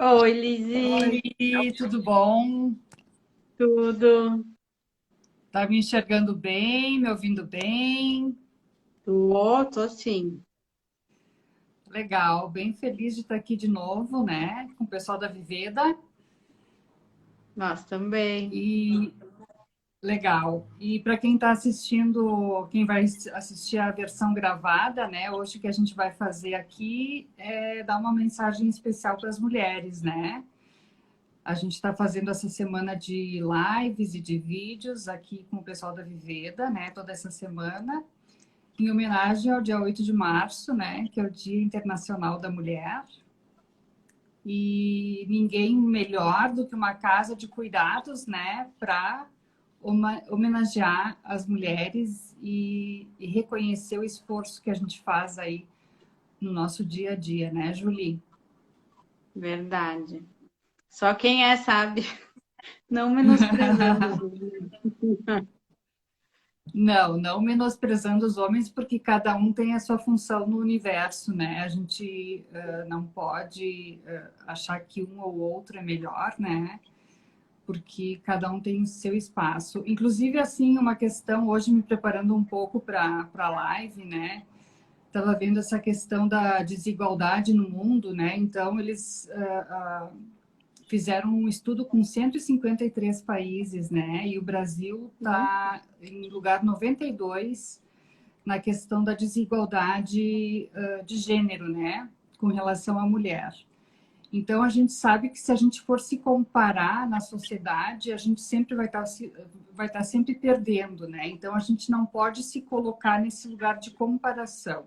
Oi, Lizzy, Oi, tudo bom? tudo? Tá me enxergando bem, me ouvindo bem? Tô sim. Legal, bem feliz de estar aqui de novo, né, com o pessoal da Viveda. Nós também. E legal. E para quem está assistindo, quem vai assistir a versão gravada, né, hoje o que a gente vai fazer aqui é dar uma mensagem especial para as mulheres, né? A gente está fazendo essa semana de lives e de vídeos aqui com o pessoal da Viveda, né, toda essa semana, em homenagem ao dia 8 de março, né, que é o Dia Internacional da Mulher. E ninguém melhor do que uma casa de cuidados, né, para homenagear as mulheres e reconhecer o esforço que a gente faz aí no nosso dia a dia, né, Julie? Verdade. Só quem é sabe, não menosprezando. Não, não menosprezando os homens, porque cada um tem a sua função no universo, né? A gente não pode achar que um ou outro é melhor, né? Porque cada um tem seu espaço. Inclusive, assim, uma questão, hoje me preparando um pouco para a live, né? Estava vendo essa questão da desigualdade no mundo, né? Então, eles fizeram um estudo com 153 países, né? E o Brasil está em lugar 92 na questão da desigualdade de gênero, né? Com relação à mulher. Então, a gente sabe que se a gente for se comparar na sociedade, a gente sempre vai estar sempre perdendo, né? Então, a gente não pode se colocar nesse lugar de comparação.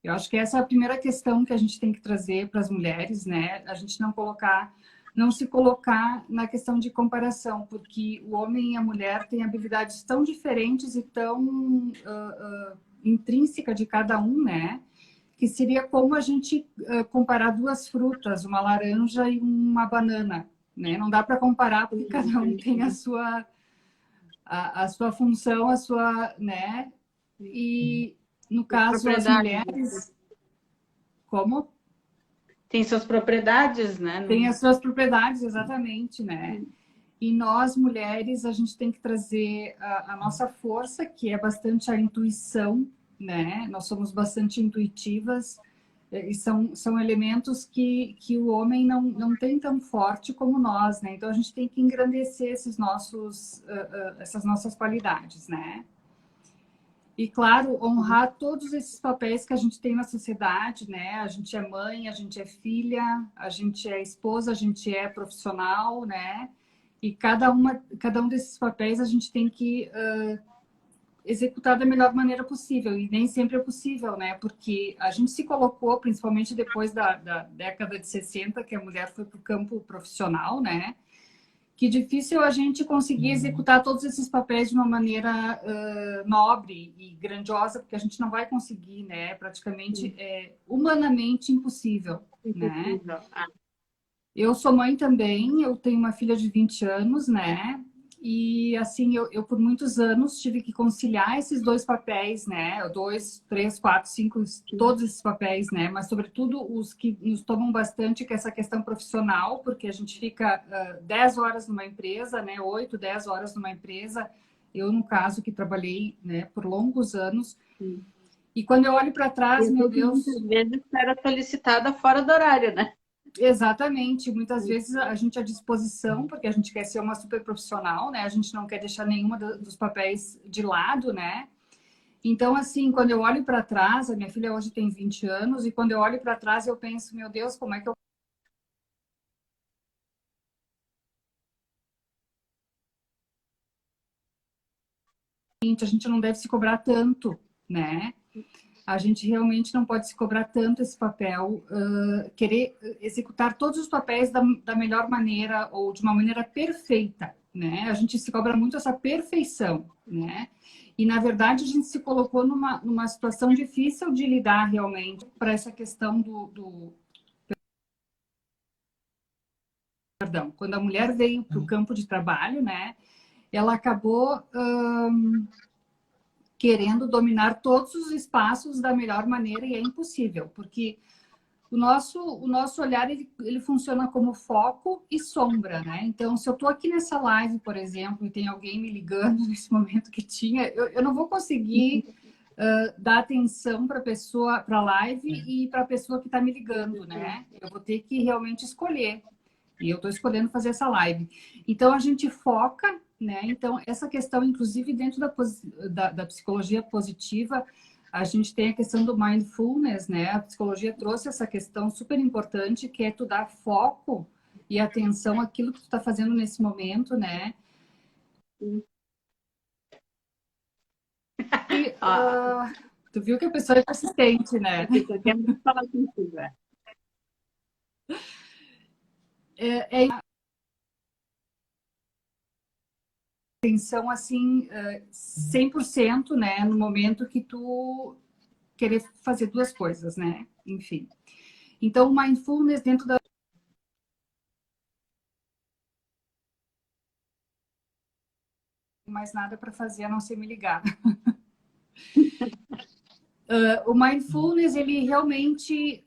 Eu acho que essa é a primeira questão que a gente tem que trazer para as mulheres, né? A gente não se colocar na questão de comparação, porque o homem e a mulher têm habilidades tão diferentes e tão intrínseca de cada um, né? Que seria como a gente comparar duas frutas, uma laranja e uma banana, né? Não dá para comparar porque cada um tem a sua função, a sua, né? E no As caso as propriedades. mulheres, como Tem suas propriedades, né? tem as suas propriedades, exatamente, né? E nós, mulheres, a gente tem que trazer a nossa força, que é bastante a intuição, né? Nós somos bastante intuitivas, e são elementos que o homem não tem tão forte como nós, né? Então, a gente tem que engrandecer essas nossas qualidades, né? E, claro, honrar todos esses papéis que a gente tem na sociedade, né? A gente é mãe, a gente é filha, a gente é esposa, a gente é profissional, né? E cada um desses papéis a gente tem que executar da melhor maneira possível. E nem sempre é possível, né? Porque a gente se colocou, principalmente depois da década de 60, que a mulher foi para o campo profissional, né? Que difícil a gente conseguir executar todos esses papéis de uma maneira nobre e grandiosa, porque a gente não vai conseguir, né? Praticamente é humanamente impossível, né? Impossível. Eu sou mãe também, eu tenho uma filha de 20 anos, né? E assim, eu por muitos anos tive que conciliar esses dois papéis, né? Dois, três, quatro, cinco, todos esses papéis, né? Mas sobretudo os que nos tomam bastante, que é essa questão profissional, porque a gente fica 10 horas numa empresa, né? 8, 10 horas numa empresa. Eu, no caso, que trabalhei, né, por longos anos. E quando eu olho para trás, Eu meu sei que muitas Deus, vezes era solicitada fora do horário, né? exatamente, muitas vezes a gente à disposição, porque a gente quer ser uma super profissional, né? A gente não quer deixar nenhuma dos papéis de lado, né? Então, assim, quando eu olho para trás, a minha filha hoje tem 20 anos, e quando eu olho para trás, eu penso, meu Deus, como é que eu. A gente não deve se cobrar tanto, né? A gente realmente não pode se cobrar tanto esse papel, querer executar todos os papéis da melhor maneira ou de uma maneira perfeita, né? A gente se cobra muito essa perfeição, né? E, na verdade, a gente se colocou numa situação difícil de lidar realmente para essa questão perdão, quando a mulher veio para o campo de trabalho, né? Ela acabou querendo dominar todos os espaços da melhor maneira e é impossível, porque o nosso olhar, ele funciona como foco e sombra, né? Então, se eu estou aqui nessa live, por exemplo, e tem alguém me ligando nesse momento que tinha, eu não vou conseguir dar atenção para a pessoa, para a live e para a pessoa que está me ligando, né? Eu vou ter que realmente escolher. E eu estou escolhendo fazer essa live. Então, a gente foca, né? Então, essa questão, inclusive, dentro da psicologia positiva, a gente tem a questão do mindfulness, né? A psicologia trouxe essa questão super importante, que é tu dar foco e atenção àquilo que tu está fazendo nesse momento, né? E, tu viu que a pessoa é persistente, né? Eu quero muito falar contigo. É atenção, assim, 100%, né? No momento que tu querer fazer duas coisas, né? Enfim. Então, o mindfulness dentro da... mais nada para fazer a não ser me ligar. O mindfulness, ele realmente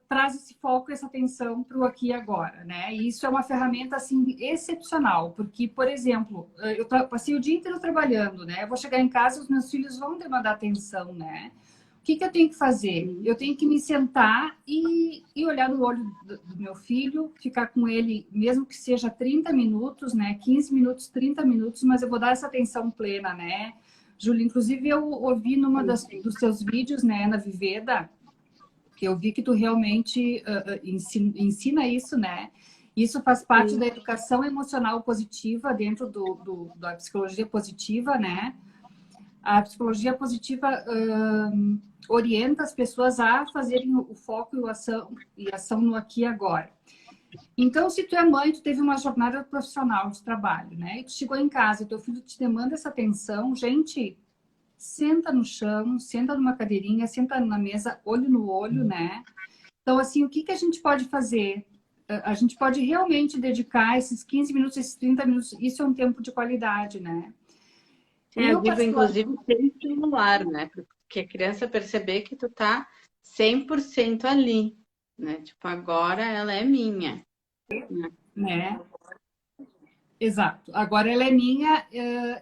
traz esse foco, essa atenção para o aqui e agora, né? E isso é uma ferramenta, assim, excepcional, porque, por exemplo, eu passei o dia inteiro trabalhando, né? Eu vou chegar em casa, os meus filhos vão demandar atenção, né? O que eu tenho que fazer? Eu tenho que me sentar e olhar no olho do meu filho, ficar com ele, mesmo que seja 30 minutos, né? 15 minutos, 30 minutos, mas eu vou dar essa atenção plena, né? Júlia, inclusive eu ouvi numa dos seus vídeos, né, na Viveda, que eu vi que tu realmente ensina isso, né? Isso faz parte da educação emocional positiva dentro da psicologia positiva, né? A psicologia positiva orienta as pessoas a fazerem o foco e ação no aqui e agora. Então, se tu é mãe, tu teve uma jornada profissional de trabalho, né? E tu chegou em casa e teu filho te demanda essa atenção, gente, senta no chão, senta numa cadeirinha, senta na mesa, olho no olho, né? Então, assim, o que a gente pode fazer? A gente pode realmente dedicar esses 15 minutos, esses 30 minutos, isso é um tempo de qualidade, né? Eu digo, inclusive, sem celular, né? Porque a criança perceber que tu tá 100% ali, né? Tipo, agora ela é minha. Né? Exato. Agora ela é minha,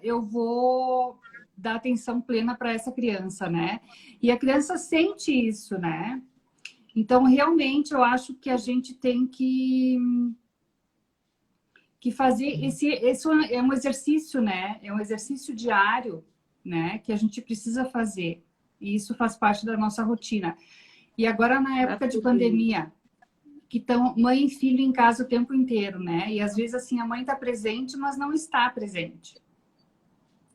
eu vou dar atenção plena para essa criança, né? E a criança sente isso, né? Então, realmente, eu acho que a gente tem que fazer esse é um exercício, né? É um exercício diário, né? Que a gente precisa fazer. E isso faz parte da nossa rotina. E agora, na época de pandemia, que estão mãe e filho em casa o tempo inteiro, né? E às vezes, assim, a mãe está presente, mas não está presente,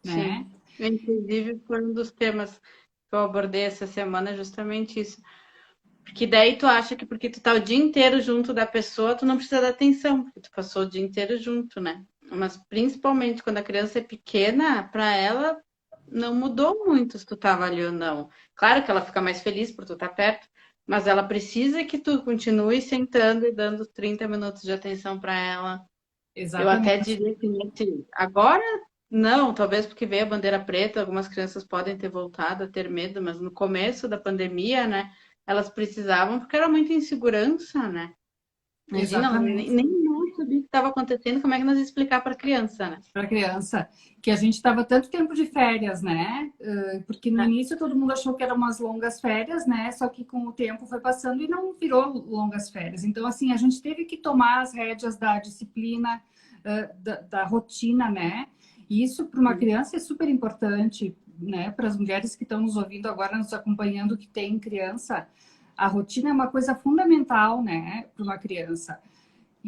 né? Sim. Inclusive, foi um dos temas que eu abordei essa semana, justamente isso. Porque daí tu acha que porque tu tá o dia inteiro junto da pessoa, tu não precisa dar atenção, porque tu passou o dia inteiro junto, né? Mas principalmente quando a criança é pequena, para ela não mudou muito se tu tava ali ou não. Claro que ela fica mais feliz por tu estar perto, mas ela precisa que tu continue sentando e dando 30 minutos de atenção para ela. Eu até Exatamente. diria que agora não, talvez porque veio a bandeira preta, algumas crianças podem ter voltado a ter medo, mas no começo da pandemia, né, elas precisavam porque era muita insegurança, né? Imagina, ela Exatamente. nem nós sabia o que estava acontecendo, como é que nós ia explicar para a criança, né? Para criança, que a gente estava tanto tempo de férias, né? Porque no início todo mundo achou que eram umas longas férias, né? Só que com o tempo foi passando e não virou longas férias. Então, assim, a gente teve que tomar as rédeas da disciplina, da rotina, né? E isso para uma criança é super importante, né? Para as mulheres que estão nos ouvindo agora, nos acompanhando, que tem criança, a rotina é uma coisa fundamental, né? Para uma criança.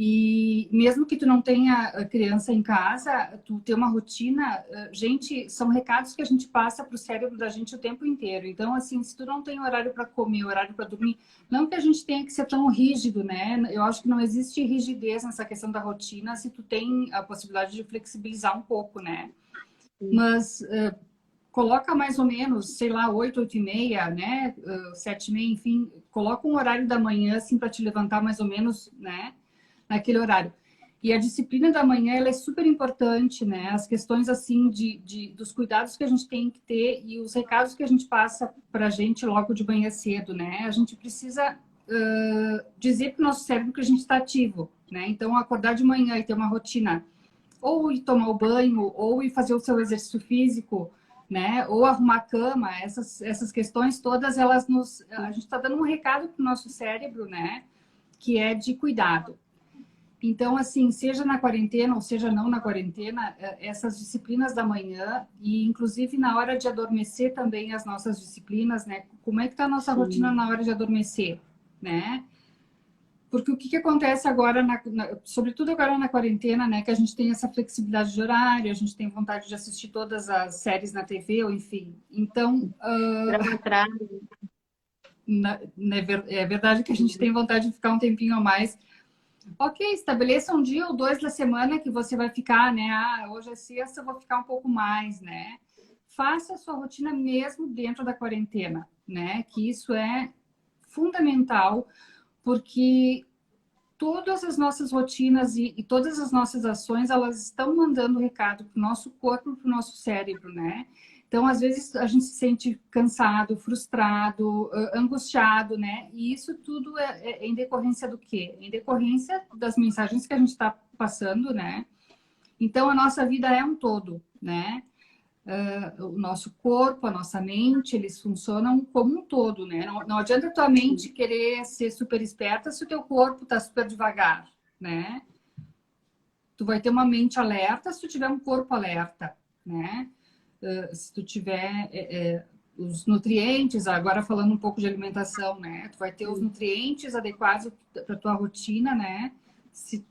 E mesmo que tu não tenha criança em casa, tu ter uma rotina, gente, são recados que a gente passa para o cérebro da gente o tempo inteiro. Então, assim, se tu não tem horário para comer, horário para dormir, não que a gente tenha que ser tão rígido, né? Eu acho que não existe rigidez nessa questão da rotina se tu tem a possibilidade de flexibilizar um pouco, né? Mas coloca mais ou menos, sei lá, 8, 8 e meia, né? 7 e meia, enfim, coloca um horário da manhã, assim, para te levantar mais ou menos, né? Naquele horário. E a disciplina da manhã, ela é super importante, né? As questões, assim, dos cuidados que a gente tem que ter e os recados que a gente passa para a gente logo de manhã cedo, né? A gente precisa dizer para o nosso cérebro que a gente está ativo, né? Então, acordar de manhã e ter uma rotina, ou ir tomar o banho, ou ir fazer o seu exercício físico, né? Ou arrumar a cama, essas questões todas, a gente está dando um recado para o nosso cérebro, né? Que é de cuidado. Então, assim, seja na quarentena ou seja não na quarentena, essas disciplinas da manhã e, inclusive, na hora de adormecer também as nossas disciplinas, né? Como é que está a nossa rotina na hora de adormecer, né? Porque o que acontece agora, sobretudo agora na quarentena, né? Que a gente tem essa flexibilidade de horário, a gente tem vontade de assistir todas as séries na TV, ou enfim. Então, é verdade que a gente tem vontade de ficar um tempinho a mais. Ok, estabeleça um dia ou 2 da semana que você vai ficar, né? Ah, hoje é sexta, eu vou ficar um pouco mais, né? Faça a sua rotina mesmo dentro da quarentena, né? Que isso é fundamental, porque todas as nossas rotinas e todas as nossas ações, elas estão mandando recado para o nosso corpo, para o nosso cérebro, né? Então, às vezes, a gente se sente cansado, frustrado, angustiado, né? E isso tudo é em decorrência do quê? Em decorrência das mensagens que a gente está passando, né? Então, a nossa vida é um todo, né? O nosso corpo, a nossa mente, eles funcionam como um todo, né? Não adianta a tua mente querer ser super esperta se o teu corpo está super devagar, né? Tu vai ter uma mente alerta se tu tiver um corpo alerta, né? Se tu tiver os nutrientes, agora falando um pouco de alimentação, né? Tu vai ter os nutrientes adequados para tua rotina, né? Se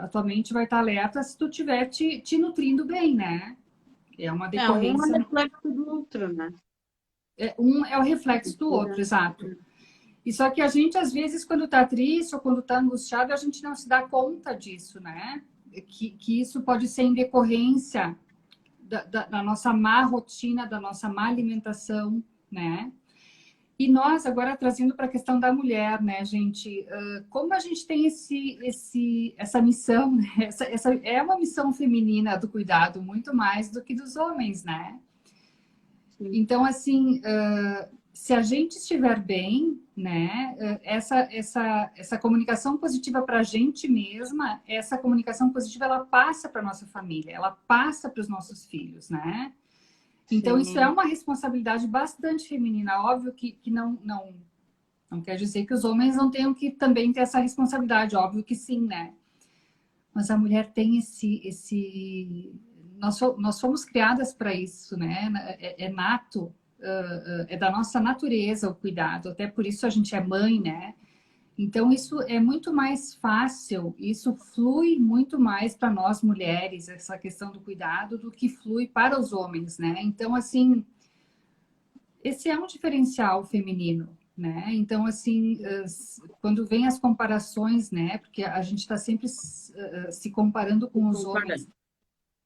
a tua mente vai estar alerta se tu estiver te nutrindo bem, né? É uma decorrência. Um é reflexo do outro, né? Um é o reflexo do outro, exato. E só que a gente, às vezes, quando tá triste ou quando tá angustiado, a gente não se dá conta disso, né? Que isso pode ser em decorrência da nossa má rotina, da nossa má alimentação, né? E nós, agora trazendo para a questão da mulher, né, gente? Como a gente tem essa missão, né? Essa é uma missão feminina do cuidado, muito mais do que dos homens, né? Então, assim, se a gente estiver bem, né, essa comunicação positiva para a gente mesma, essa comunicação positiva, ela passa para nossa família, ela passa para os nossos filhos, né? Então, isso é uma responsabilidade bastante feminina. Óbvio que não quer dizer que os homens não tenham que também ter essa responsabilidade, óbvio que sim, né? Mas a mulher tem nós fomos criadas para isso, né? É nato, é da nossa natureza o cuidado. Até por isso a gente é mãe, né? Então isso é muito mais fácil, isso flui muito mais para nós mulheres, essa questão do cuidado, do que flui para os homens, né? Então, assim, esse é um diferencial feminino, né? Então, assim, quando vem as comparações, né? Porque a gente está sempre se comparando com os homens.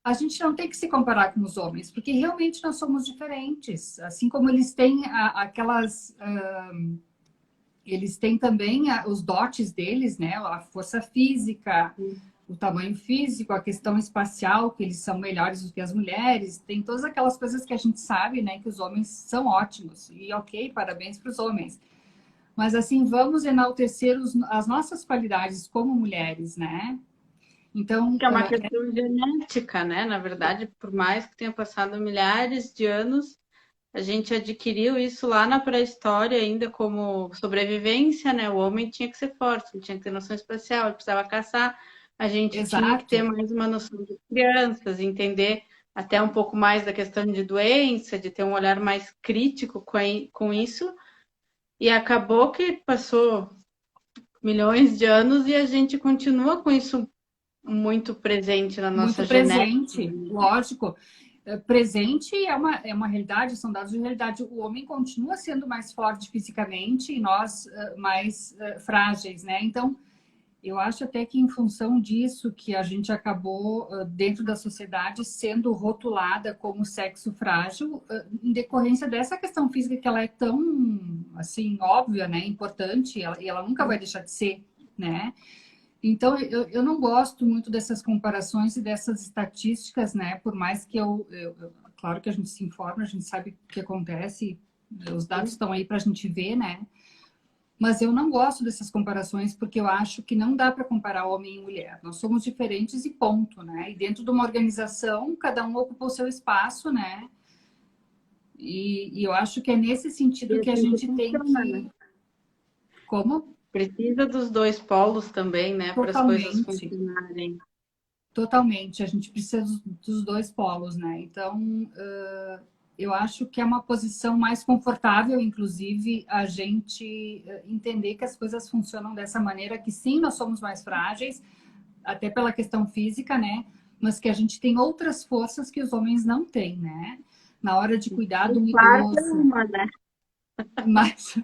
A gente não tem que se comparar com os homens, porque realmente nós somos diferentes. Assim como eles têm eles têm também os dotes deles, né? A força física, o tamanho físico, a questão espacial, que eles são melhores do que as mulheres. Tem todas aquelas coisas que a gente sabe, né? Que os homens são ótimos. E ok, parabéns para os homens. Mas assim, vamos enaltecer as nossas qualidades como mulheres, né? Então, que é uma questão genética, né? Na verdade, por mais que tenha passado milhares de anos, a gente adquiriu isso lá na pré-história ainda como sobrevivência, né? O homem tinha que ser forte, ele tinha que ter noção espacial, ele precisava caçar, a gente tinha que ter mais uma noção de crianças, entender até um pouco mais da questão de doença, de ter um olhar mais crítico com isso, e acabou que passou milhões de anos e a gente continua com isso muito presente na nossa genética. Muito presente, lógico. Presente é uma realidade, são dados de realidade. O homem continua sendo mais forte fisicamente e nós mais frágeis, né? Então, eu acho até que em função disso que a gente acabou, dentro da sociedade, sendo rotulada como sexo frágil, em decorrência dessa questão física que ela é tão, assim, óbvia, né? Importante, e ela nunca vai deixar de ser, né? Então, eu não gosto muito dessas comparações e dessas estatísticas, né? Por mais que claro que a gente se informa, a gente sabe o que acontece, os dados estão aí para a gente ver, né? Mas eu não gosto dessas comparações porque eu acho que não dá para comparar homem e mulher. Nós somos diferentes e ponto, né? E dentro de uma organização, cada um ocupa o seu espaço, né? E eu acho que é nesse E sentido que a assim que gente tem funciona, né? que... Como? Precisa dos dois polos também, né? Para as coisas Totalmente. funcionarem. Totalmente. A gente precisa dos dois polos, né? Então, eu acho que é uma posição mais confortável, inclusive, a gente entender que as coisas funcionam dessa maneira, que sim, nós somos mais frágeis, até pela questão física, né? Mas que a gente tem outras forças que os homens não têm, né? Na hora de cuidar de O um parto é idoso. uma, né? Mas,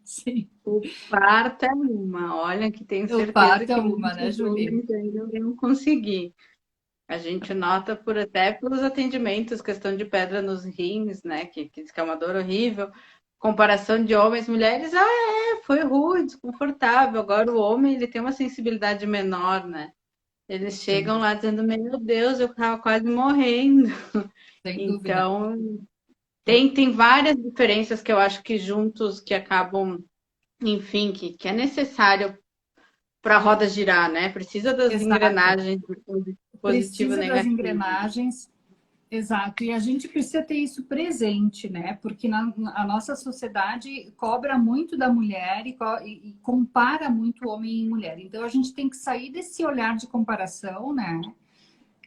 sim, O parto é uma. Olha que tenho o certeza parto é que uma, né, muitos Julie? homens ainda vão conseguir. A gente nota por até pelos atendimentos, questão de pedra nos rins, né? Que diz que é uma dor horrível. Comparação de homens e mulheres, foi ruim, desconfortável. Agora o homem ele tem uma sensibilidade menor, né? Eles chegam Sem, lá dizendo, meu Deus, eu estava quase morrendo. sem dúvida. Então, tem várias diferenças que eu acho que juntos que acabam, enfim, que é necessário para a roda girar, né? Precisa das Exato. engrenagens positivo e Precisa das negativo. engrenagens. Exato, e a gente precisa ter isso presente, né? Porque a nossa sociedade cobra muito da mulher e compara muito homem e mulher. Então a gente tem que sair desse olhar de comparação, né?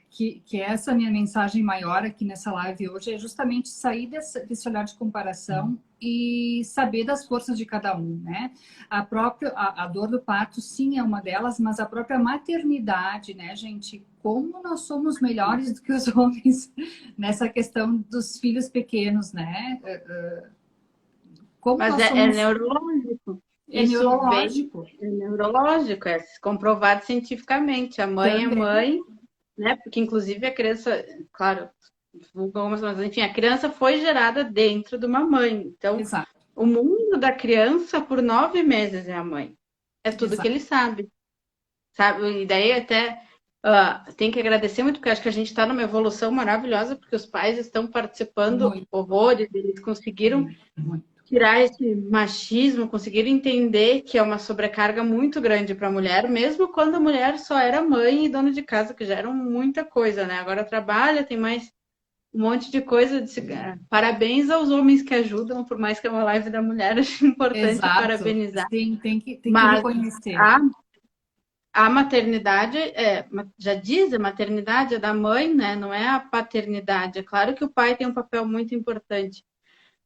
Que essa é a minha mensagem maior aqui nessa live hoje, é justamente sair desse olhar de comparação e saber das forças de cada um, né? A dor do parto, sim, é uma delas, mas a própria maternidade, né, gente? Como nós somos melhores do que os homens nessa questão dos filhos pequenos, né? Como Mas nós é somos... neurológico. É Isso vem, neurológico é neurológico, é comprovado cientificamente. A mãe é também. mãe, né? Porque inclusive a criança, claro, mas enfim, a criança foi gerada dentro de uma mãe. Então, Exato, o mundo da criança por 9 meses é a mãe. É tudo que exato. ele sabe. Sabe? E daí até tem que agradecer muito, porque acho que a gente está numa evolução maravilhosa, porque os pais estão participando Muito, horrores, eles conseguiram muito, muito. tirar esse machismo, conseguiram entender que é uma sobrecarga muito grande para a mulher, mesmo quando a mulher só era mãe e dona de casa, que já eram muita coisa, né? Agora trabalha, tem mais um monte de coisa. Parabéns aos homens que ajudam, por mais que é uma live da mulher, acho importante Exato. parabenizar. Sim, tem que Mas reconhecer. a maternidade, já diz, a maternidade é da mãe, né? Não é a paternidade. É claro que o pai tem um papel muito importante,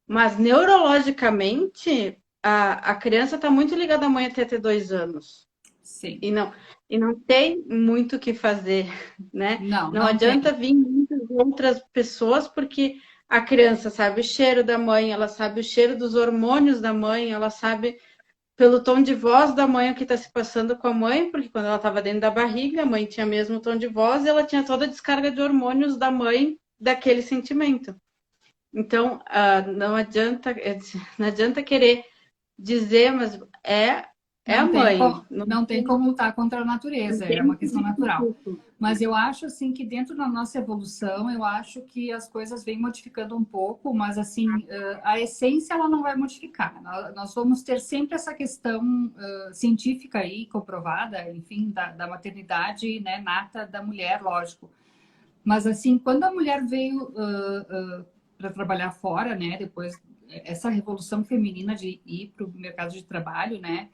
mas neurologicamente a criança está muito ligada à mãe até ter 2 anos. Sim. E não tem muito o que fazer, né? Não, Não não tem. adianta vir muitas outras pessoas, porque a criança sabe o cheiro da mãe, ela sabe o cheiro dos hormônios da mãe, ela sabe pelo tom de voz da mãe o que está se passando com a mãe, porque quando ela estava dentro da barriga, a mãe tinha mesmo tom de voz e ela tinha toda a descarga de hormônios da mãe daquele sentimento. Então, não adianta querer dizer, mas é a mãe. Não tem como lutar contra a Não natureza, é tem uma questão natural. substituto. Mas eu acho assim que dentro da nossa evolução, eu acho que as coisas vêm modificando um pouco, mas assim, a essência ela não vai modificar. Nós vamos ter sempre essa questão científica aí comprovada, enfim, da maternidade, né, nata da mulher, lógico. Mas assim, quando a mulher veio para trabalhar fora, né, depois essa revolução feminina de ir para o mercado de trabalho, né,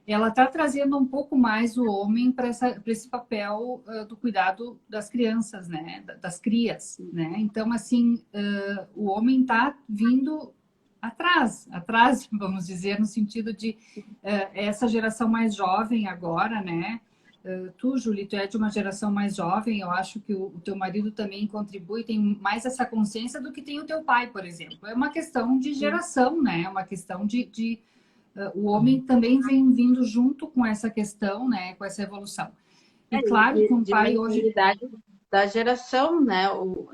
ela está trazendo um pouco mais o homem para esse papel do cuidado das crianças, né? Das crias, né? Então, assim, o homem está vindo atrás, vamos dizer, no sentido de essa geração mais jovem agora, né? Tu, Julie, tu é de uma geração mais jovem, eu acho que o teu marido também contribui, tem mais essa consciência do que tem o teu pai, por exemplo. É uma questão de geração, né? É uma questão de o homem também vem vindo junto com essa questão, né, com essa evolução. E claro que um De pai hoje... mentalidade da geração, né?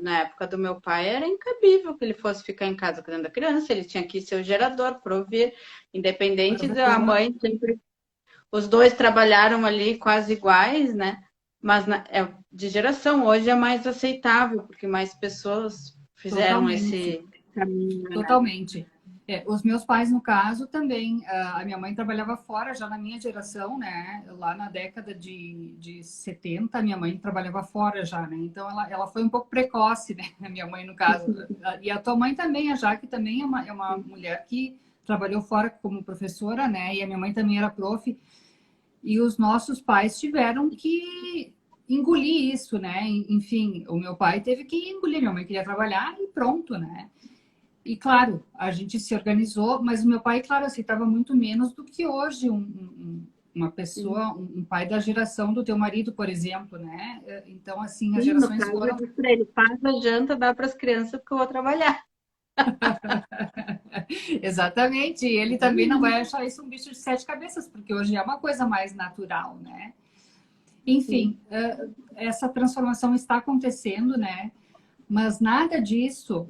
Na época do meu pai era incabível que ele fosse ficar em casa cuidando da criança, ele tinha que ser o gerador, prover, independente da Provedor, mãe, sempre os dois trabalharam ali quase iguais, né? Mas de geração, hoje é mais aceitável, porque mais pessoas fizeram totalmente, esse caminho, né? totalmente. Os meus pais, no caso, também. A minha mãe trabalhava fora, já na minha geração, né? Lá na década de 70, a minha mãe trabalhava fora já, né? Então, ela foi um pouco precoce, né? A minha mãe, no caso. E a tua mãe também, a Jaque, também é uma mulher que trabalhou fora como professora, né? E a minha mãe também era prof. E os nossos pais tiveram que engolir isso, né? Enfim, o meu pai teve que engolir, minha mãe queria trabalhar e pronto, né? E claro, a gente se organizou, mas o meu pai, claro, aceitava muito menos do que hoje uma pessoa, um pai da geração do teu marido, por exemplo, né? Então, assim, as Sim, no gerações caso, eu foram. disse pra ele, faz a janta, dá para as crianças, porque eu vou trabalhar. Exatamente, e ele também não vai achar isso um bicho de sete cabeças, porque hoje é uma coisa mais natural, né? Sim. Enfim, essa transformação está acontecendo, né? Mas nada disso,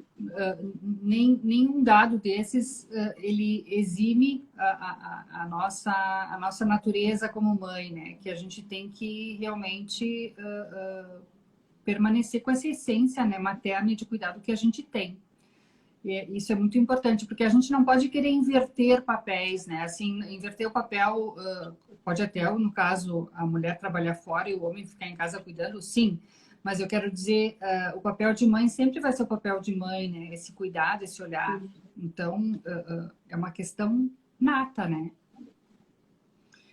nenhum dado desses, ele exime a nossa natureza como mãe, né? Que a gente tem que realmente permanecer com essa essência, né, materna e de cuidado que a gente tem. E isso é muito importante, porque a gente não pode querer inverter papéis, né? Assim, inverter o papel, pode até, no caso, a mulher trabalhar fora e o homem ficar em casa cuidando, sim. Mas eu quero dizer, o papel de mãe sempre vai ser o papel de mãe, né? Esse cuidado, esse olhar. Então, é uma questão nata, né?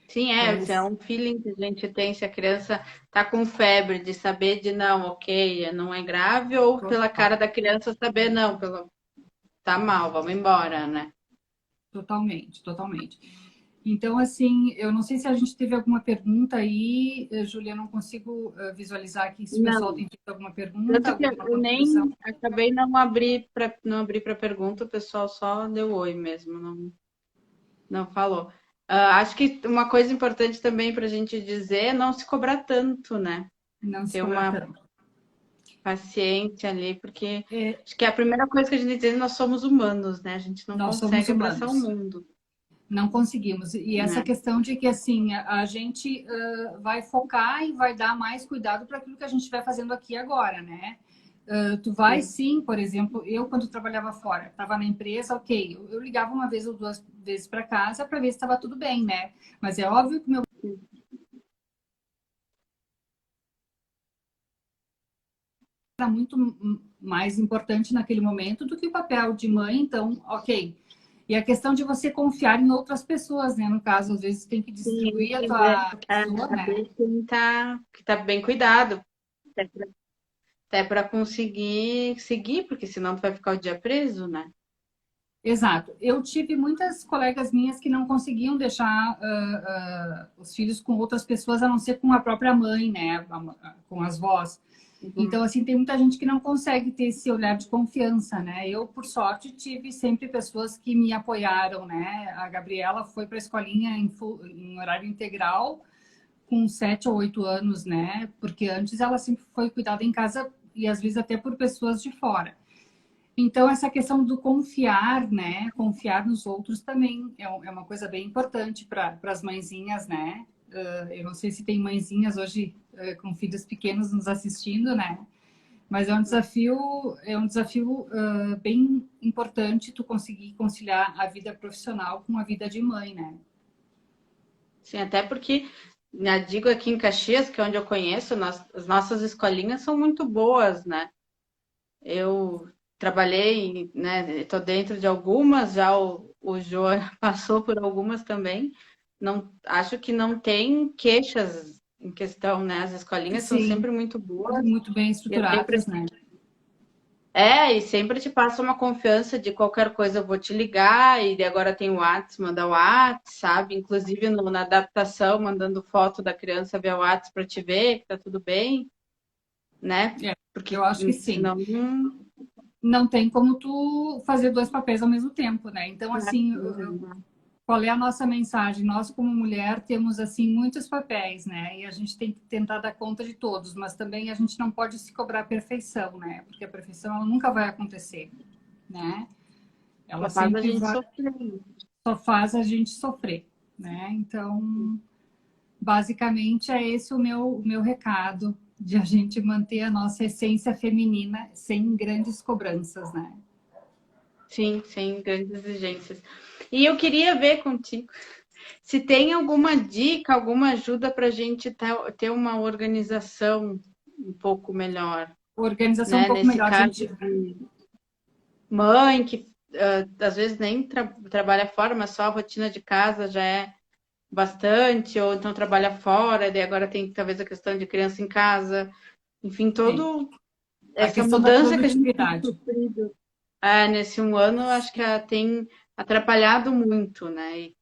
Sim, Então, é um feeling que a gente tem se a criança tá com febre, de saber de não, ok, não é grave, ou pela cara da criança saber não, tá mal, vamos embora, né? totalmente, totalmente. Então, assim, eu não sei se a gente teve alguma pergunta aí, Júlia, não consigo visualizar aqui se o pessoal Não, tem feito alguma pergunta, tanto que alguma eu contribuição. nem acabei não abrir para pergunta, o pessoal só deu oi mesmo, não falou. Acho que uma coisa importante também para a gente dizer é não se cobrar tanto, né? Não se Ter cobrar uma tanto. paciência ali, porque É, acho que a primeira coisa que a gente diz, nós somos humanos, né? A gente não nós somos consegue abraçar o humanos, mundo, não conseguimos. E essa né? questão de que, assim, a gente vai focar e vai dar mais cuidado para aquilo que a gente vai fazendo aqui agora, né? Tu vai Sim. sim, por exemplo, eu quando trabalhava fora, estava na empresa, ok, eu ligava uma vez ou duas vezes para casa para ver se estava tudo bem, né? Mas é óbvio que meu era muito mais importante naquele momento do que o papel de mãe, então, ok. E a questão de você confiar em outras pessoas, né? No caso, às vezes tem que Sim, distribuir a entender tua pessoa, né? saber que tá bem cuidado, até para conseguir seguir, porque senão tu vai ficar o dia preso, né? Exato. Eu tive muitas colegas minhas que não conseguiam deixar os filhos com outras pessoas, a não ser com a própria mãe, né? Com as vós. Então, Uhum. assim, tem muita gente que não consegue ter esse olhar de confiança, né? Eu, por sorte, tive sempre pessoas que me apoiaram, né? A Gabriela foi para a escolinha em horário integral com 7 ou 8 anos, né? Porque antes ela sempre foi cuidada em casa e às vezes até por pessoas de fora. Então, essa questão do confiar, né? Confiar nos outros também é uma coisa bem importante para as mãezinhas, né? Eu não sei se tem mãezinhas hoje com filhos pequenos nos assistindo, né? Mas é um desafio bem importante tu conseguir conciliar a vida profissional com a vida de mãe, né? Sim, até porque, digo aqui em Caxias, que é onde eu conheço, as nossas escolinhas são muito boas, né? Eu trabalhei, né? Estou dentro de algumas, já o Jô passou por algumas também. Não, acho que não tem queixas em questão, né? As escolinhas são Sim, sempre muito boas. muito bem E eu sempre estruturadas, né? e sempre te passa uma confiança de qualquer coisa eu vou te ligar, e agora tem o WhatsApp, manda o WhatsApp, sabe? Inclusive na adaptação, mandando foto da criança via WhatsApp para te ver que tá tudo bem, né? É, Porque eu acho que sim. senão Não tem como tu fazer dois papéis ao mesmo tempo, né? Então, assim, qual é a nossa mensagem? Nós, como mulher, temos, assim, muitos papéis, né? E a gente tem que tentar dar conta de todos, mas também a gente não pode se cobrar a perfeição, né? Porque a perfeição, ela nunca vai acontecer, né? Ela só faz a sempre gente vai, sofrer. só faz a gente sofrer, né? Então, basicamente, é esse o meu recado, de a gente manter a nossa essência feminina sem grandes cobranças, né? Sim, sem grandes exigências. E eu queria ver contigo se tem alguma dica, alguma ajuda para a gente ter uma organização um pouco melhor, Organização um né? pouco Nesse melhor, caso gente. de mãe que às vezes nem trabalha fora, mas só a rotina de casa já é bastante, ou então trabalha fora, e agora tem talvez a questão de criança em casa, enfim, Sim. todo A essa questão da mudança que a gente tem produtividade. sofrido nesse um ano, acho que tem atrapalhado muito, né? E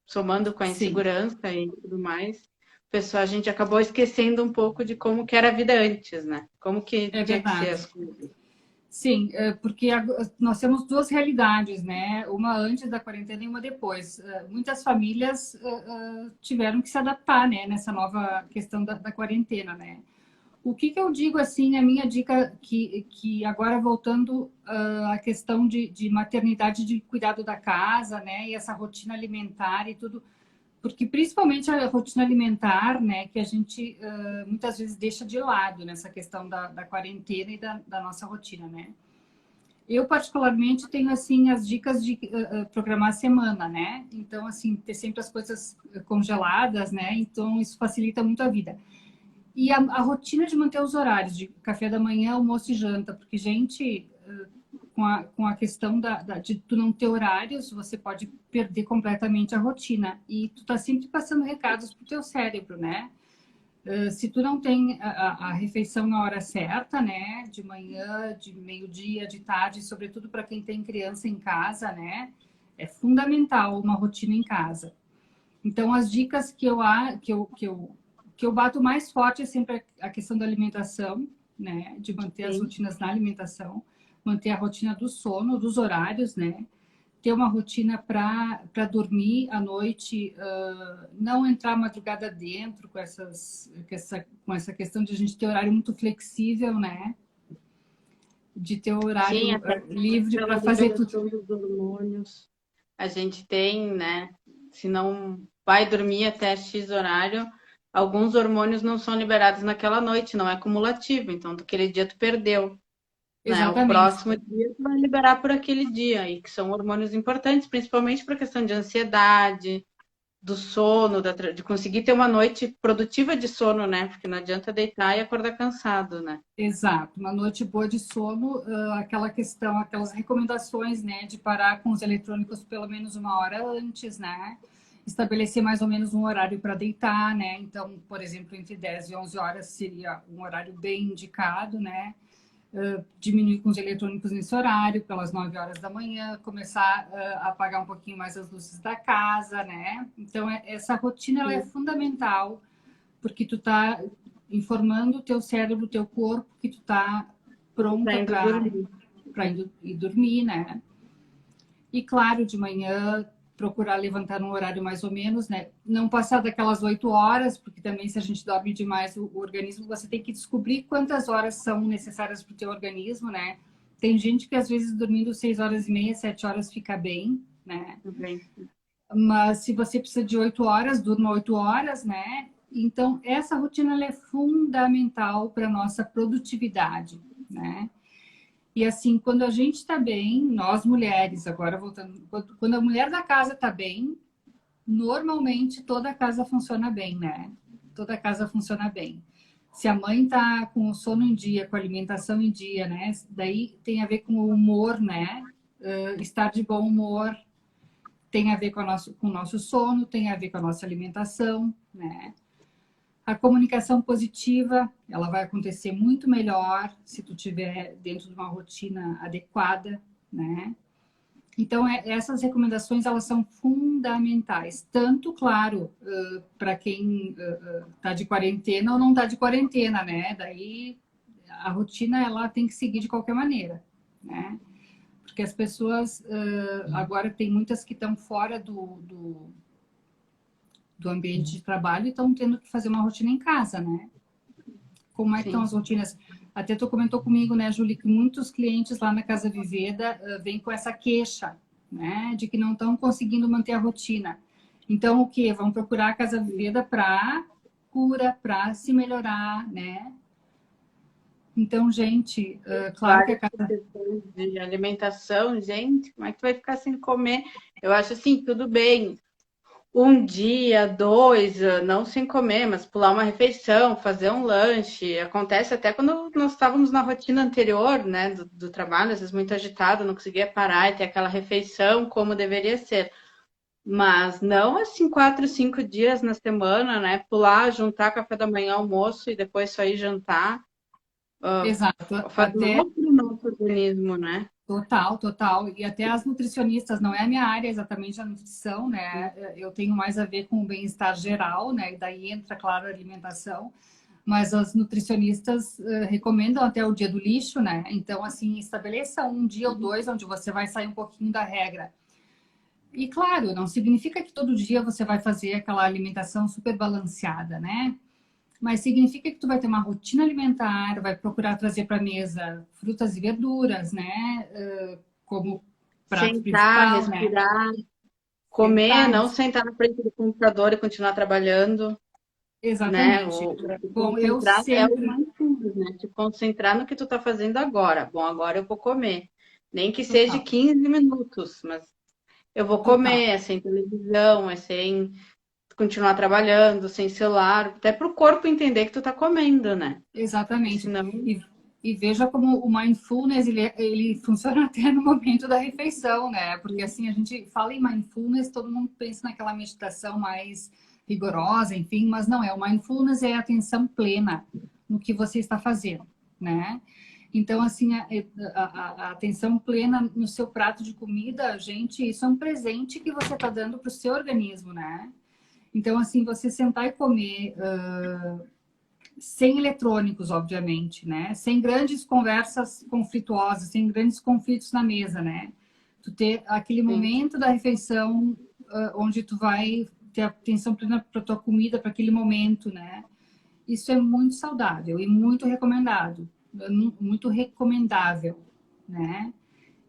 somando com a Sim, insegurança e tudo mais, pessoal, a gente acabou esquecendo um pouco de como que era a vida antes, né? Como que é tinha que ser verdade. as coisas. Sim, porque nós temos duas realidades, né? Uma antes da quarentena e uma depois. Muitas famílias tiveram que se adaptar, né? Nessa nova questão da quarentena, né? O que eu digo, assim, a minha dica, que agora voltando à questão de maternidade, de cuidado da casa, né? E essa rotina alimentar e tudo, porque principalmente a rotina alimentar, né? Que a gente muitas vezes deixa de lado nessa questão da quarentena e da nossa rotina, né? Eu, particularmente, tenho, assim, as dicas de programar a semana, né? Então, assim, ter sempre as coisas congeladas, né? Então, isso facilita muito a vida. E a rotina de manter os horários de café da manhã, almoço e janta, porque, gente, com a questão de tu não ter horários, você pode perder completamente a rotina. E tu tá sempre passando recados pro teu cérebro, né? Se tu não tem a refeição na hora certa, né? De manhã, de meio-dia, de tarde, sobretudo para quem tem criança em casa, né? É fundamental uma rotina em casa. Então, as dicas que eu bato mais forte é sempre a questão da alimentação, né? De manter as Sim. rotinas na alimentação, manter a rotina do sono, dos horários, né? Ter uma rotina para dormir à noite, não entrar madrugada dentro com essa questão de a gente ter horário muito flexível, né? De ter Sim, horário até livre pela para fazer tudo. liberação dos hormônios. A gente tem, né? Se não vai dormir até X horário, alguns hormônios não são liberados naquela noite, não é cumulativo. Então, daquele dia tu perdeu, né? O Exatamente. próximo dia tu vai liberar por aquele dia, e que são hormônios importantes, principalmente para a questão de ansiedade, do sono, de conseguir ter uma noite produtiva de sono, né? Porque não adianta deitar e acordar cansado, né? Exato, uma noite boa de sono, aquela questão, aquelas recomendações, né, de parar com os eletrônicos pelo menos uma hora antes, né, estabelecer mais ou menos um horário para deitar, né, então, por exemplo, entre 10 e 11 horas seria um horário bem indicado, né, diminuir com os eletrônicos nesse horário, pelas 9 horas da manhã, começar a apagar um pouquinho mais as luzes da casa, né, então essa rotina ela é Sim. fundamental porque tu tá informando o teu cérebro, o teu corpo, que tu tá Tá pronta indo dormir. para ir dormir, né? E claro, de manhã procurar levantar num horário mais ou menos, né? Não passar daquelas 8 horas, porque também se a gente dorme demais o organismo, você tem que descobrir quantas horas são necessárias para o teu organismo, né? Tem gente que às vezes dormindo 6 horas e meia, 7 horas fica bem, né? Também. Mas se você precisa de 8 horas, durma 8 horas, né? Então, essa rotina ela é fundamental para a nossa produtividade, né? E assim, quando a gente está bem, nós mulheres, agora voltando, quando a mulher da casa está bem, normalmente toda a casa funciona bem, né? Toda a casa funciona bem. Se a mãe está com o sono em dia, com a alimentação em dia, né? Daí tem a ver com o humor, né? Estar de bom humor, tem a ver com o nosso sono, tem a ver com a nossa alimentação, né? A comunicação positiva, ela vai acontecer muito melhor se tu tiver dentro de uma rotina adequada, né? Então, essas recomendações, elas são fundamentais. Tanto, claro, para quem está de quarentena ou não está de quarentena, né? Daí, a rotina, ela tem que seguir de qualquer maneira, né? Porque as pessoas, agora tem muitas que estão fora do ambiente de trabalho e estão tendo que fazer uma rotina em casa, né? Como é que estão Sim. as rotinas? Até tu comentou comigo, né, Julie, que muitos clientes lá na Casa Viveda vêm com essa queixa, né, de que não estão conseguindo manter a rotina. Então, o que? Vão procurar a Casa Viveda para cura, para se melhorar, né? Então, gente, claro que a Várias cada... questões de alimentação, gente, como é que tu vai ficar sem comer? Eu acho assim, tudo bem. Um dia, dois, não sem comer, mas pular uma refeição, fazer um lanche. Acontece até quando nós estávamos na rotina anterior, né, do trabalho, às vezes muito agitado, não conseguia parar e ter aquela refeição como deveria ser. Mas não assim 4, 5 dias na semana, né? Pular, juntar café da manhã, almoço e depois só ir jantar. Exato, Faz até mal para o nosso organismo, né? total, total. E até as nutricionistas, não é a minha área exatamente a nutrição, né? Eu tenho mais a ver com o bem-estar geral, né? E daí entra, claro, a alimentação. Mas as nutricionistas recomendam até o dia do lixo, né? Então, assim, estabeleça um dia ou dois onde você vai sair um pouquinho da regra. E, claro, não significa que todo dia você vai fazer aquela alimentação super balanceada, né? Mas significa que tu vai ter uma rotina alimentar, vai procurar trazer para a mesa frutas e verduras, né? Como prato Sentar, principal, né? respirar, comer, Sentar, não sentar na frente do computador e continuar trabalhando, né? exatamente. O se Bom, eu concentrar é o sempre, mais simples, né? Te concentrar no que tu tá fazendo agora. Bom, agora eu vou comer. Nem que seja total, 15 minutos, mas eu vou total, comer, é sem televisão, é sem continuar trabalhando, sem celular, até para o corpo entender que tu tá comendo, né? Porque exatamente. senão. E veja como o mindfulness, ele funciona até no momento da refeição, né? Porque assim, a gente fala em mindfulness, todo mundo pensa naquela meditação mais rigorosa, enfim, mas não é. O mindfulness é a atenção plena no que você está fazendo, né? Então, assim, a atenção plena no seu prato de comida, gente, isso é um presente que você está dando para o seu organismo, né? Então, assim, você sentar e comer sem eletrônicos, obviamente, né? Sem grandes conversas conflituosas, sem grandes conflitos na mesa, né? Tu ter aquele Sim. momento da refeição onde tu vai ter atenção plena para tua comida, para aquele momento, né? Isso é muito saudável e muito recomendado, muito recomendável, né?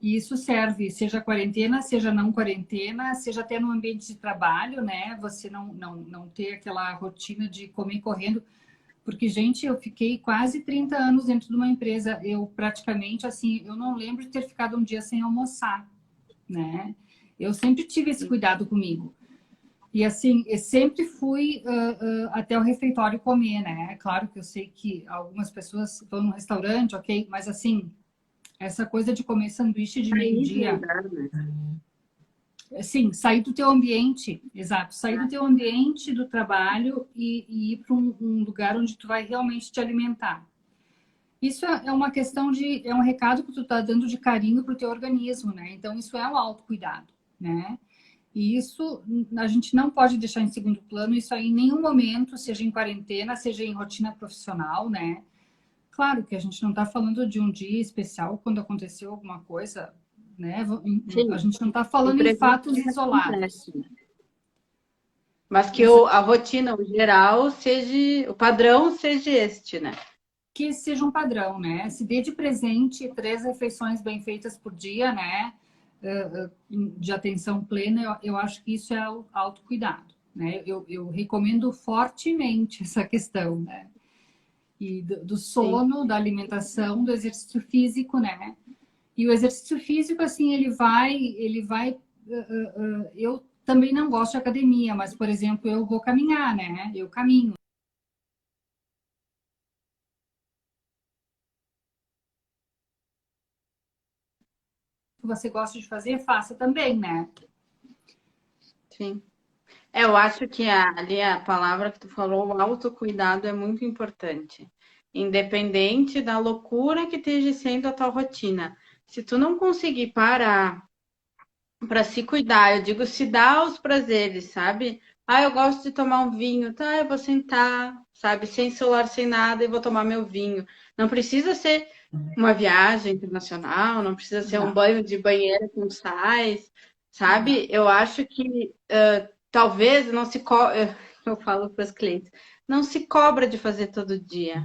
E isso serve, seja quarentena, seja não quarentena, seja até no ambiente de trabalho, né? Você não ter aquela rotina de comer correndo. Porque, gente, eu fiquei quase 30 anos dentro de uma empresa. Eu praticamente, assim, eu não lembro de ter ficado um dia sem almoçar, né? Eu sempre tive esse cuidado comigo. E, assim, eu sempre fui até o refeitório comer, né? Claro que eu sei que algumas pessoas vão no restaurante, ok? Mas, assim, essa coisa de comer sanduíche de Sair do meio-dia, lugar, né? sim, sair do teu ambiente, exato, sair do teu ambiente do trabalho e ir para um lugar onde tu vai realmente te alimentar. Isso é uma questão de, é um recado que tu tá dando de carinho pro teu organismo, né? Então isso é um autocuidado, né? E isso a gente não pode deixar em segundo plano, isso aí em nenhum momento, seja em quarentena, seja em rotina profissional, né? Claro que a gente não está falando de um dia especial quando aconteceu alguma coisa, né? A Sim, gente não está falando em imprevisto fatos isolados. acontece, né? Mas que Exa- a rotina, o geral, seja, o padrão seja este, né? que seja um padrão, né? Se dê de presente 3 refeições bem feitas por dia, né? De atenção plena, eu acho que isso é o autocuidado, né? Eu recomendo fortemente essa questão, né? E do Sim. sono, da alimentação, do exercício físico, né? E o exercício físico, assim, ele vai. Eu também não gosto de academia, mas, por exemplo, eu vou caminhar, né? Eu caminho. O que você gosta de fazer, faça também, né? Sim. Eu acho que ali a palavra que tu falou, o autocuidado, é muito importante. Independente da loucura que esteja sendo a tua rotina. Se tu não conseguir parar para se cuidar, eu digo se dá os prazeres, sabe? Ah, eu gosto de tomar um vinho, tá? Eu vou sentar, sabe? Sem celular, sem nada, e vou tomar meu vinho. Não precisa ser uma viagem internacional, não precisa ser um Não, banho de banheira com sais, não. sabe? Eu acho que talvez não se eu falo para os clientes, não se cobra de fazer todo dia,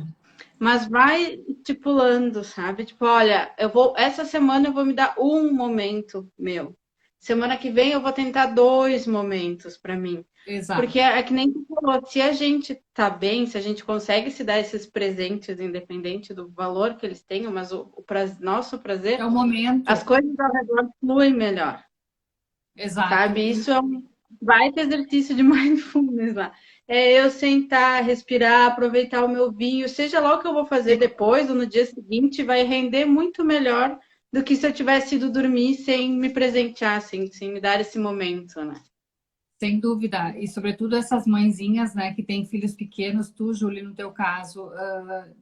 mas vai estipulando, sabe? Tipo, olha, essa semana eu vou me dar um momento meu. Semana que vem eu vou tentar 2 momentos para mim. Exato. Porque é que nem tu falou, se a gente tá bem, se a gente consegue se dar esses presentes, independente do valor que eles tenham, mas nosso É prazer, o momento. as coisas ao redor fluem melhor, Exato. sabe? Isso é um baita exercício de mindfulness lá. É eu sentar, respirar, aproveitar o meu vinho, seja lá o que eu vou fazer depois ou no dia seguinte, vai render muito melhor do que se eu tivesse ido dormir sem me presentear, sem me dar esse momento, né? Sem dúvida, e sobretudo essas mãezinhas, né, que têm filhos pequenos, tu, Júlia, no teu caso,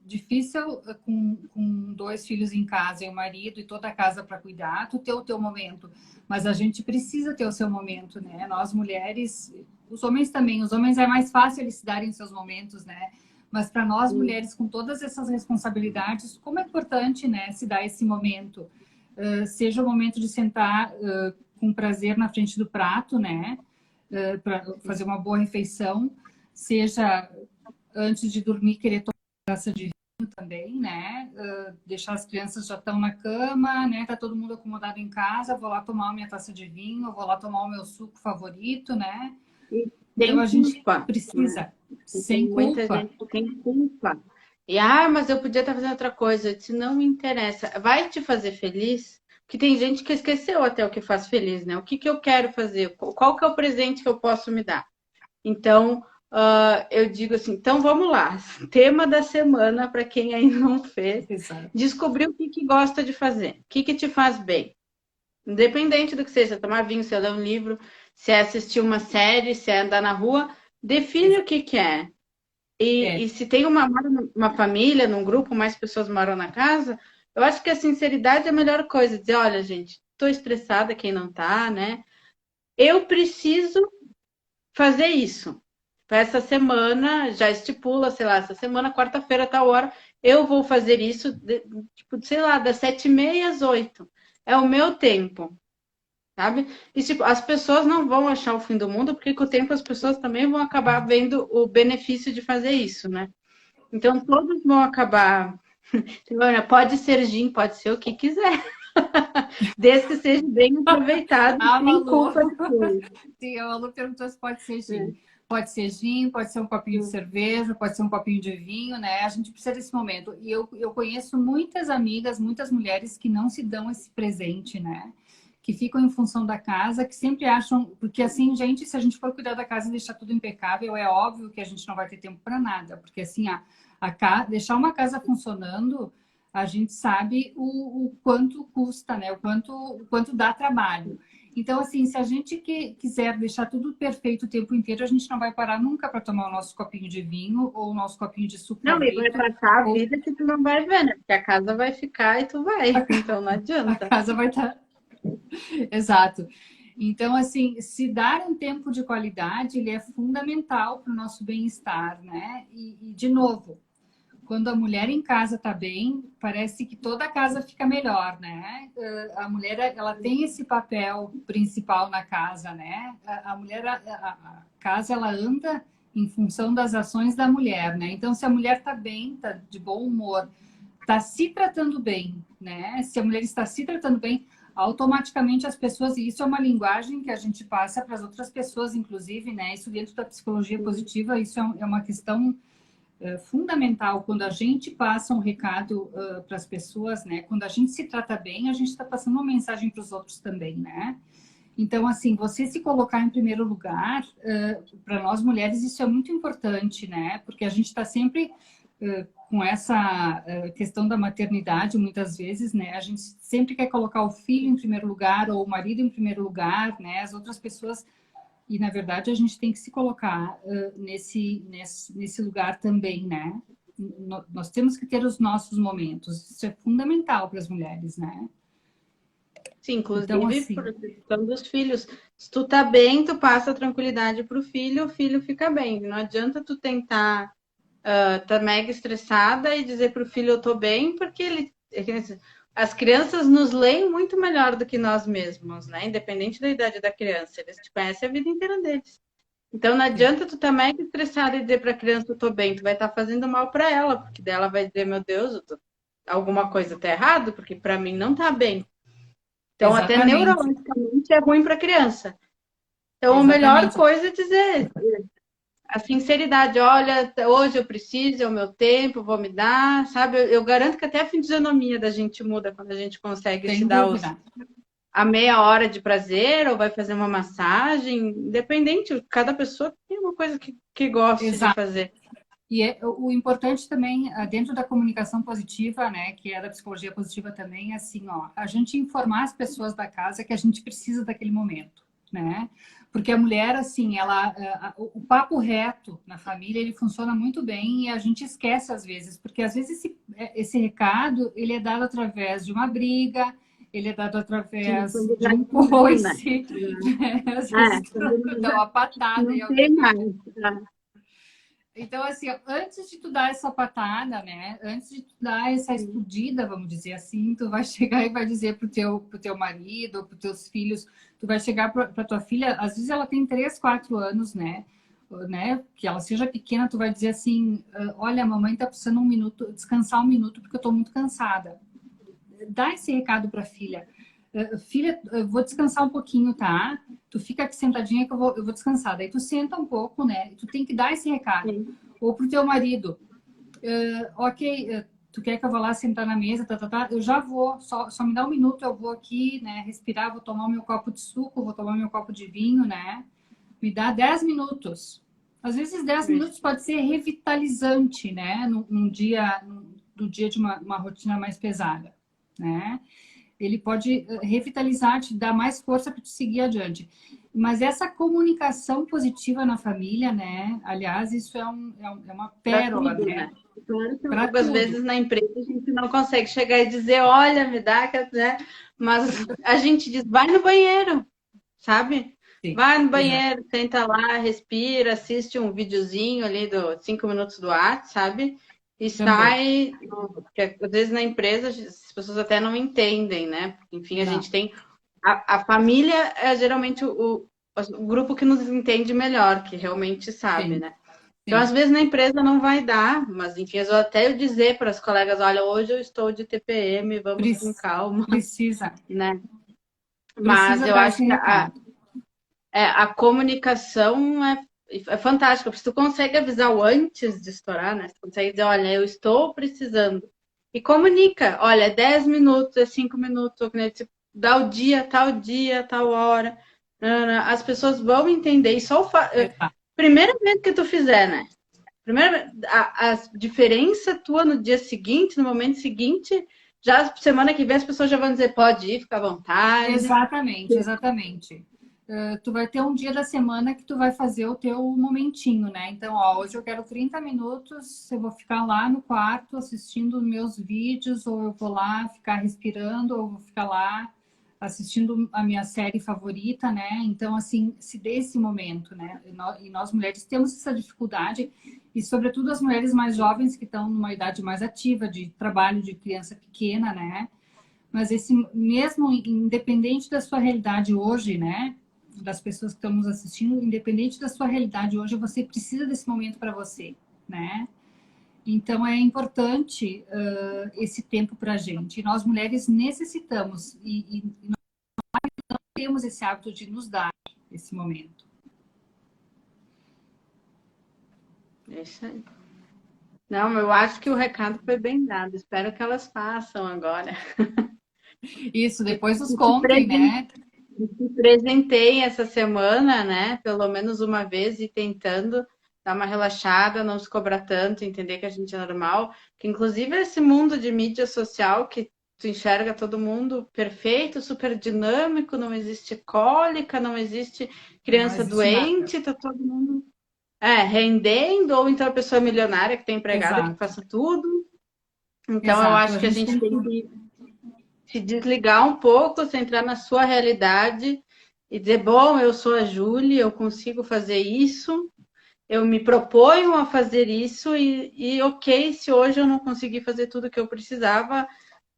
difícil com dois filhos em casa e o marido e toda a casa para cuidar, tu ter o teu momento, mas a gente precisa ter o seu momento, né? Nós mulheres, os homens também, os homens é mais fácil eles se darem os seus momentos, né? Mas para nós mulheres com todas essas responsabilidades, como é importante, né, se dar esse momento, seja o momento de sentar com prazer na frente do prato, né? Para fazer uma boa refeição, seja antes de dormir querer tomar uma taça de vinho também, né? Deixar as crianças já estão na cama, né? Tá todo mundo acomodado em casa, vou lá tomar a minha taça de vinho, vou lá tomar o meu suco favorito, né? Então Sem a gente culpa, né? precisa, Tem sem muita culpa. gente que tem culpa. E, mas eu podia estar fazendo outra coisa. Eu disse, não me interessa. Vai te fazer feliz? Porque tem gente que esqueceu até o que faz feliz, né? O que eu quero fazer? Qual que é o presente que eu posso me dar? Então, eu digo assim, então vamos lá. Tema da semana, para quem ainda não fez, Exato. descobrir o que gosta de fazer. O que te faz bem? Independente do que seja, tomar vinho, se é ler um livro, se é assistir uma série, se é andar na rua, define o que é. É, E se tem uma família, num grupo, mais pessoas moram na casa, eu acho que a sinceridade é a melhor coisa. Dizer, olha, gente, estou estressada, quem não tá, né? Eu preciso fazer isso. Para essa semana, já estipula, sei lá, essa semana, quarta-feira, tal hora, eu vou fazer isso, tipo, sei lá, das 7h30 às 8h. É o meu tempo, sabe? E, tipo, as pessoas não vão achar o fim do mundo, porque com o tempo as pessoas também vão acabar vendo o benefício de fazer isso, né? Então, todos vão acabar. Pode ser gin, pode ser o que quiser, desde que seja bem aproveitado, a sem Malu, culpa depois. sim, a Malu perguntou se pode ser gin. Pode ser gin, pode ser um copinho de cerveja, pode ser um copinho de vinho, né? A gente precisa desse momento. E eu conheço muitas amigas, muitas mulheres que não se dão esse presente, né? Que ficam em função da casa, que sempre acham. Porque, assim, gente, se a gente for cuidar da casa e deixar tudo impecável, é óbvio que a gente não vai ter tempo para nada. Porque, assim, deixar uma casa funcionando, a gente sabe o quanto custa, né? O quanto dá trabalho. Então, assim, se a gente quiser deixar tudo perfeito o tempo inteiro, a gente não vai parar nunca para tomar o nosso copinho de vinho ou o nosso copinho de suco Não, e vai favorito, passar a ou vida que tu não vai ver, né? Porque a casa vai ficar e tu vai. Então não a adianta. casa vai estar. Exato. Então, assim, se dar um tempo de qualidade, ele é fundamental para o nosso bem-estar, né? De novo, quando a mulher em casa está bem, parece que toda a casa fica melhor, né? A mulher, ela tem esse papel principal na casa, né? A mulher, a casa, ela anda em função das ações da mulher, né? Então, se a mulher está bem, está de bom humor, está se tratando bem, né? Se a mulher está se tratando bem, automaticamente as pessoas, e isso é uma linguagem que a gente passa para as outras pessoas, inclusive, né? Isso dentro da psicologia positiva, isso é uma questão fundamental quando a gente passa um recado para as pessoas, né? Quando a gente se trata bem, a gente está passando uma mensagem para os outros também, né? Então, assim, você se colocar em primeiro lugar, para nós mulheres, isso é muito importante, né? Porque a gente está sempre com essa questão da maternidade, muitas vezes, né? A gente sempre quer colocar o filho em primeiro lugar ou o marido em primeiro lugar, né? As outras pessoas e, na verdade, a gente tem que se colocar nesse lugar também, né? Nós temos que ter os nossos momentos. Isso é fundamental para as mulheres, né? Sim, Então, inclusive assim, por questão dos filhos. Se tu tá bem, tu passa tranquilidade pro filho, o filho fica bem. Não adianta tu tentar tá mega estressada e dizer pro filho eu tô bem, porque as crianças nos leem muito melhor do que nós mesmos, né? Independente da idade da criança, eles te conhecem a vida inteira deles. Então não sim, adianta tu tá mega estressada e dizer pra criança eu tô bem, tu vai estar fazendo mal para ela, porque dela vai dizer, meu Deus, alguma coisa tá errado, porque para mim não tá bem. Então, até exatamente. neurologicamente é ruim para a criança. Então, a melhor Exatamente. coisa é dizer a sinceridade. Olha, hoje eu preciso, é o meu tempo, vou me dar, sabe? Eu garanto que até a fisionomia da gente muda quando a gente consegue se Sem dar dúvida. a meia hora de prazer ou vai fazer uma massagem, independente, cada pessoa tem uma coisa que goste de Exato. fazer. E o importante também, dentro da comunicação positiva, né, que é da psicologia positiva também, é assim, ó, a gente informar as pessoas da casa que a gente precisa daquele momento, né? Porque a mulher, assim, o papo reto na família, ele funciona muito bem e a gente esquece às vezes, porque às vezes esse recado, ele é dado através de uma briga, ele é dado Sim, através quando de já um combina. coice, né? Às vezes Quando dá uma patada não e tem alguém. mais. Então, assim, antes de tu dar essa patada, né? Antes de tu dar essa explodida, vamos dizer assim, tu vai chegar e vai dizer pro teu marido ou pros teus filhos, tu vai chegar pra tua filha, às vezes ela tem 3, 4 anos, né? Que ela seja pequena, tu vai dizer assim, olha, a mamãe tá precisando descansar um minuto, porque eu tô muito cansada. Dá esse recado pra filha. Filha, eu vou descansar um pouquinho, tá? Tu fica aqui sentadinha que eu vou descansar. Daí tu senta um pouco, né? Tu tem que dar esse recado. Sim. Ou pro teu marido. Ok, tu quer que eu vá lá sentar na mesa, tá, eu já vou, só me dá um minuto, eu vou aqui, né, respirar, vou tomar o meu copo de suco, vou tomar o meu copo de vinho, né? Me dá 10 minutos. Às vezes 10 minutos pode ser revitalizante, né? No dia de uma rotina mais pesada, né? Ele pode revitalizar, te dar mais força para te seguir adiante. Mas essa comunicação positiva na família, né? Aliás, isso é uma Para pérola, tudo, né? né? Claro que Para algumas tudo. vezes na empresa a gente não consegue chegar e dizer, olha, me dá, né? Mas a gente diz, vai no banheiro, sabe? Sim, Vai no exato. banheiro, senta lá, respira, assiste um videozinho ali do 5 minutos do ar, sabe? E Também. sai, porque às vezes na empresa as pessoas até não entendem, né? Porque, enfim, a gente Não. tem. A família é geralmente o grupo que nos entende melhor, que realmente sabe, Sim, né? Então, às sim. vezes na empresa não vai dar, mas enfim, eu até eu dizer para as colegas, olha, hoje eu estou de TPM, vamos com Pre- calma, Precisa. né? Mas Precisa eu dar acho esse que recado. a comunicação é fantástica, porque tu consegue avisar o antes de estourar, né? Tu consegue dizer, olha, eu estou precisando. E comunica, olha, é 10 minutos, é 5 minutos, né? Dá o dia, tal hora. As pessoas vão entender. E só Exato. primeira vez que tu fizer, né? Primeiro, a diferença tua no dia seguinte, no momento seguinte, já semana que vem as pessoas já vão dizer, pode ir, fica à vontade. Exatamente, exatamente. Tu vai ter um dia da semana que tu vai fazer o teu momentinho, né? Então, ó, hoje eu quero 30 minutos, eu vou ficar lá no quarto assistindo meus vídeos, ou eu vou lá ficar respirando, ou eu vou ficar lá assistindo a minha série favorita, né? Então, assim, se dê esse momento, né? E nós mulheres temos essa dificuldade, e sobretudo as mulheres mais jovens que estão numa idade mais ativa de trabalho de criança pequena, né? Mas esse mesmo independente da sua realidade hoje, né? Das pessoas que estão nos assistindo, independente da sua realidade hoje, você precisa desse momento para você, né? Então é importante esse tempo para a gente. E nós mulheres necessitamos e não temos esse hábito de nos dar esse momento. É isso aí. Não, eu acho que o recado foi bem dado. Espero que elas façam agora. Isso, E depois nos se contem, né? presentei essa semana, né? Pelo menos uma vez e tentando dar uma relaxada, não se cobrar tanto, entender que a gente é normal. Que inclusive esse mundo de mídia social que tu enxerga todo mundo perfeito, super dinâmico, não existe cólica, não existe Não criança existe nada. doente, tá todo mundo rendendo, ou então a pessoa milionária que tem empregada que Exato, faça tudo. Então eu exato. acho A que a gente gente tem tem que. que se desligar um pouco, se entrar na sua realidade e dizer, bom, eu sou a Júlia, eu consigo fazer isso, eu me proponho a fazer isso e ok, se hoje eu não consegui fazer tudo que eu precisava,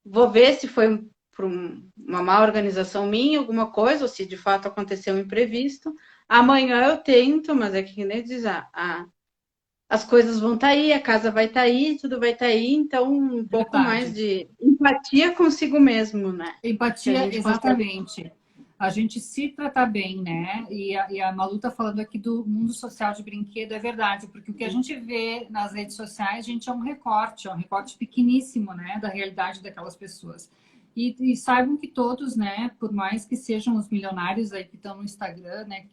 vou ver se foi por uma má organização minha, alguma coisa, ou se de fato aconteceu um imprevisto. Amanhã eu tento, mas é que nem diz, as coisas vão estar aí, a casa vai estar aí, tudo vai estar aí, então um pouco mais Verdade. de empatia consigo mesmo, né? Que a Empatia, gente consegue. exatamente. a gente se tratar bem, né? E a Malu tá falando aqui do mundo social de brinquedo, é verdade, porque o que a gente vê nas redes sociais, gente, é um recorte pequeníssimo, né, da realidade daquelas pessoas. E saibam que todos, né, por mais que sejam os milionários aí que estão no Instagram, né,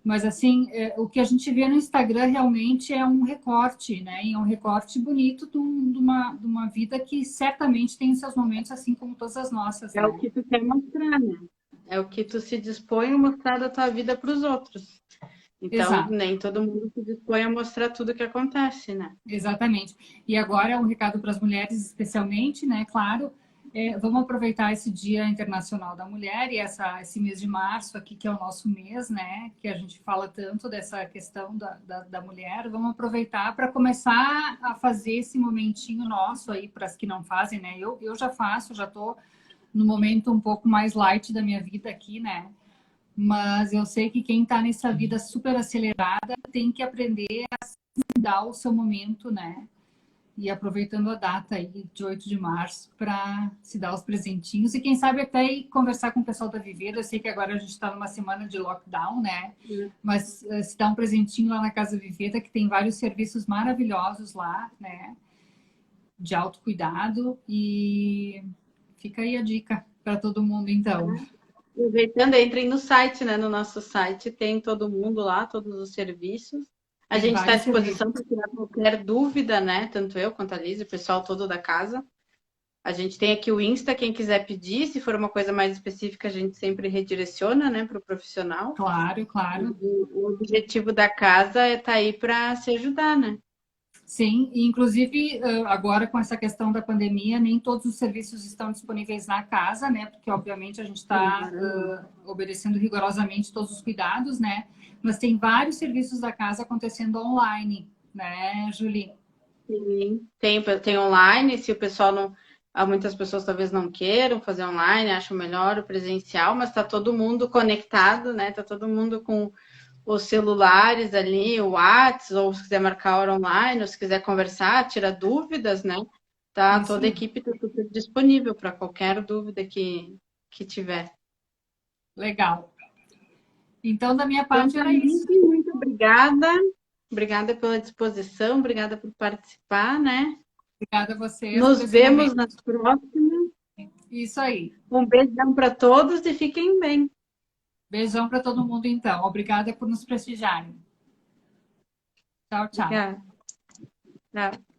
mas, assim, o que a gente vê no Instagram realmente é um recorte, né? E é um recorte bonito de uma vida que certamente tem seus momentos, assim como todas as nossas, É o né? que tu quer mostrar, né? É o que tu se dispõe a mostrar da tua vida para os outros. Então, Exato, nem todo mundo se dispõe a mostrar tudo o que acontece, né? exatamente. E agora é um recado para as mulheres, especialmente, né? Claro, vamos aproveitar esse Dia Internacional da Mulher e esse mês de março aqui, que é o nosso mês, né? Que a gente fala tanto dessa questão da mulher. Vamos aproveitar para começar a fazer esse momentinho nosso aí para as que não fazem, né? Eu já faço, já estou no momento um pouco mais light da minha vida aqui, né? Mas eu sei que quem está nessa vida super acelerada tem que aprender a dar o seu momento, né? E aproveitando a data aí de 8 de março para se dar os presentinhos e quem sabe até ir conversar com o pessoal da Viveiro. Eu sei que agora a gente está numa semana de lockdown, né? Mas se dá um presentinho lá na Casa Viveta, que tem vários serviços maravilhosos lá, né? De autocuidado. E fica aí a dica para todo mundo, então. Aproveitando, entrem no site, né? No nosso site tem todo mundo lá, todos os serviços. A Tem gente está à vários serviços. disposição para tirar qualquer dúvida, né? Tanto eu quanto a Liz, o pessoal todo da casa. A gente tem aqui o Insta, quem quiser pedir, se for uma coisa mais específica, a gente sempre redireciona, né, para o profissional. Claro, claro. O objetivo da casa é estar aí para se ajudar, né? Sim, e inclusive agora com essa questão da pandemia, nem todos os serviços estão disponíveis na casa, né? Porque obviamente a gente está obedecendo rigorosamente todos os cuidados, né? Mas tem vários serviços da casa acontecendo online, né, Julie? Sim, tem online, se o pessoal não. Muitas pessoas talvez não queiram fazer online, acham melhor o presencial, mas está todo mundo conectado, né? Está todo mundo com os celulares ali, o WhatsApp, ou se quiser marcar hora online, ou se quiser conversar, tirar dúvidas, né? Tá, Isso toda a aí. equipe está super disponível para qualquer dúvida que tiver. Legal. Então, da minha Então, parte, tá, era isso. muito obrigada. Obrigada pela disposição, obrigada por participar, né? Obrigada a vocês por Nos esse momento. vemos nas próximas. Isso aí. Um beijão para todos e fiquem bem. Beijão para todo mundo, então. Obrigada por nos prestigiarem. Tchau, tchau. Obrigada. Tchau.